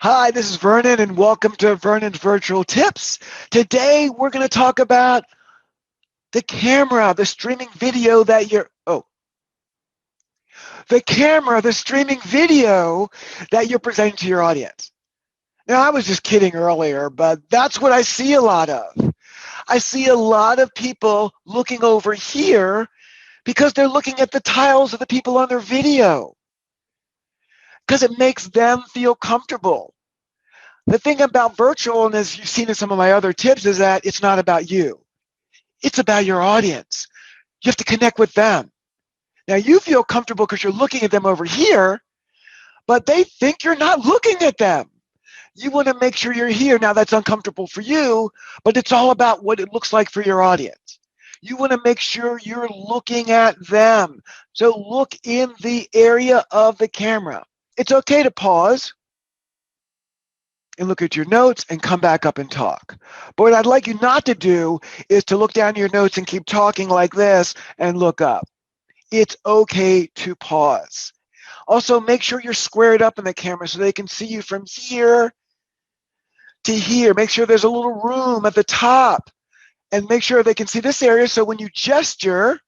Hi, this is Vernon, and welcome to Vernon's Virtual Tips. Today, we're going to talk about the camera, the streaming video that the streaming video that you're presenting to your audience. Now, I was just kidding earlier, but that's what I see a lot of. I see a lot of people looking over here because they're looking at the tiles of the people on their video because it makes them feel comfortable. The thing about virtual, and as you've seen in some of my other tips, is that it's not about you. It's about your audience. You have to connect with them. Now, you feel comfortable because you're looking at them over here, but they think you're not looking at them. You want to make sure you're here. Now, that's uncomfortable for you, but it's all about what it looks like for your audience. You want to make sure you're looking at them. So look in the area of the camera. It's okay to pause and look at your notes and come back up and talk. But what I'd like you not to do is to look down your notes and keep talking like this and look up. It's okay to pause. Also, make sure you're squared up in the camera so they can see you from here to here. Make sure there's a little room at the top and make sure they can see this area so when you gesture,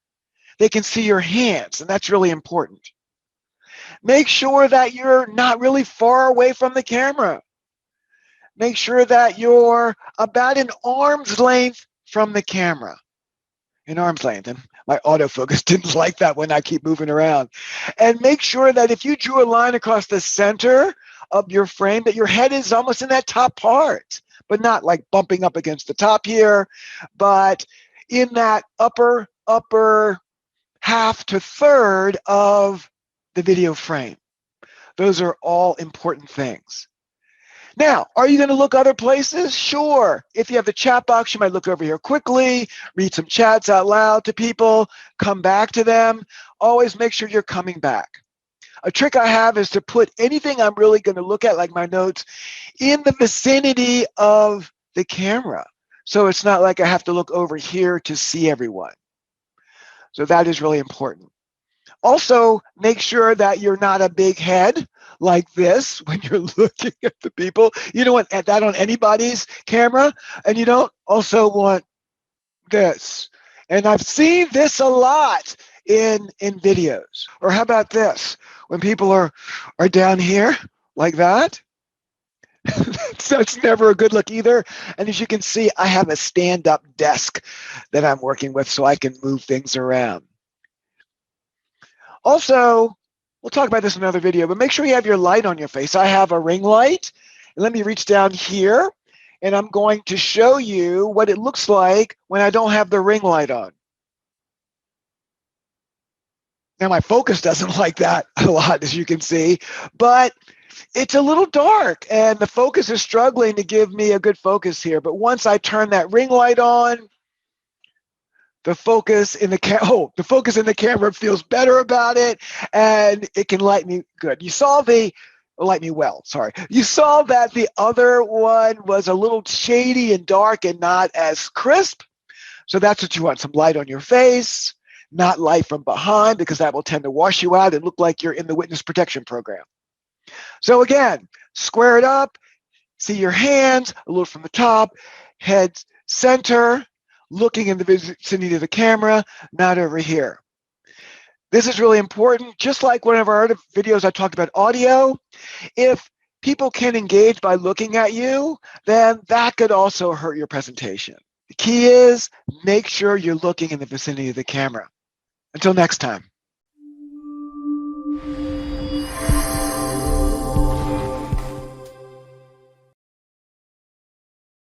they can see your hands, and that's really important. Make sure that you're not really far away from the camera. Make sure that you're about an arm's length from the camera. An arm's length. And my autofocus didn't like that when I keep moving around. And make sure that if you drew a line across the center of your frame, that your head is almost in that top part, but not like bumping up against the top here, but in that upper half to third of the video frame. Those are all important things. Now, are you going to look other places? Sure. If you have the chat box, you might look over here quickly, read some chats out loud to people, come back to them. Always make sure you're coming back. A trick I have is to put anything I'm really going to look at, like my notes, in the vicinity of the camera. So it's not like I have to look over here to see everyone. So that is really important. Also, make sure that you're not a big head like this when you're looking at the people. You don't want that on anybody's camera, and you don't also want this. And I've seen this a lot in videos. Or how about this? When people are down here like that, that's never a good look either. And as you can see, I have a stand-up desk that I'm working with so I can move things around. Also, we'll talk about this in another video, but make sure you have your light on your face. I have a ring light. And let me reach down here, and I'm going to show you what it looks like when I don't have the ring light on. Now, my focus doesn't like that a lot, as you can see, but it's a little dark, and the focus is struggling to give me a good focus here. But once I turn that ring light on, the focus in the camera feels better about it, and it can light me good. You saw light me well, sorry. You saw that the other one was a little shady and dark and not as crisp. So that's what you want, some light on your face, not light from behind, because that will tend to wash you out and look like you're in the witness protection program. So again, square it up, see your hands, a little from the top, head center, looking in the vicinity of the camera, not over here. This is really important. Just like one of our other videos I talked about audio, if people can engage by looking at you, then that could also hurt your presentation. The key is make sure you're looking in the vicinity of the camera. Until next time.